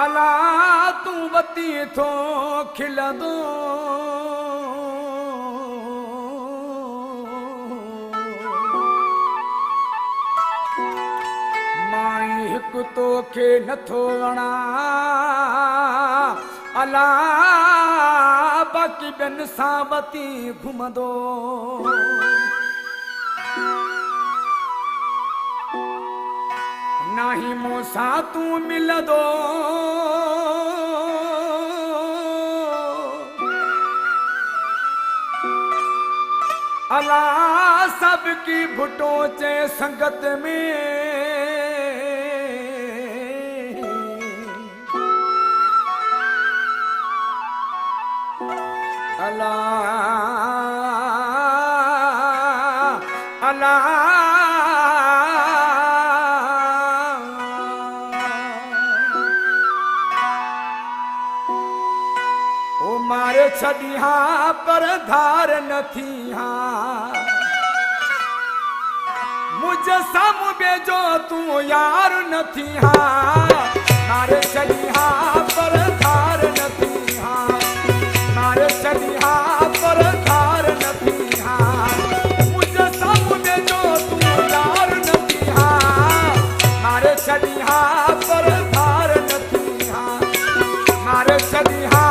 अला तू बती थो खिलंदो माई हिकु तोखे नथो वणा अला बाक़ी ॿियनि सां बती घुमंदो नाही मूंसां तूं मिलंदो अला सब की भुटो चे संगत में अला अला ओ मारे छॾिया पर धार न थी मुझे साम्हूं बेजो तूं यार न थी मारे छॾिया पर धार न थी मारे छॾिया पर धार न थी मुझे साम्हूं बेजो तूं यार न थी मारे छॾिया पर धार न थी मारे छॾिया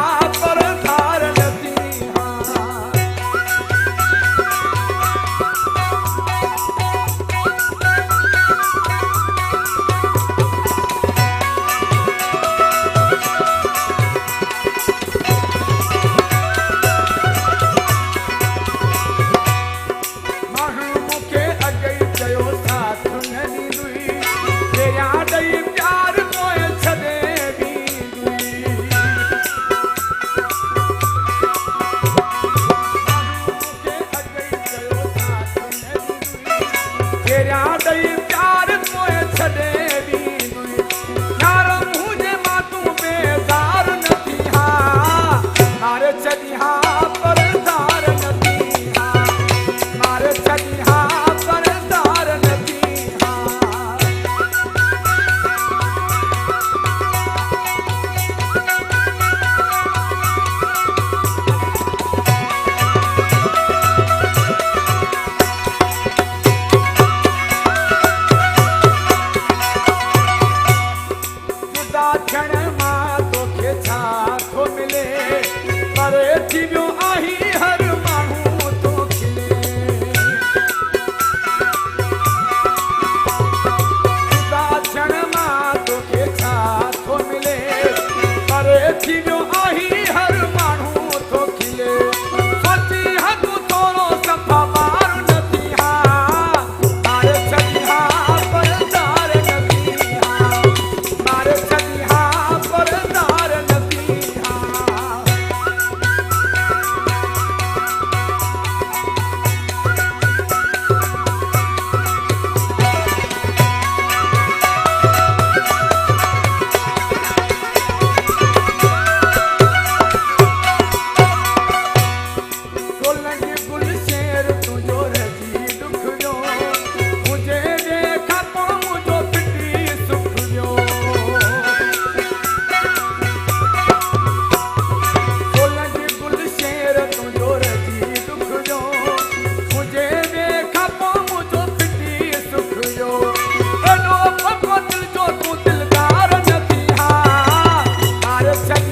Check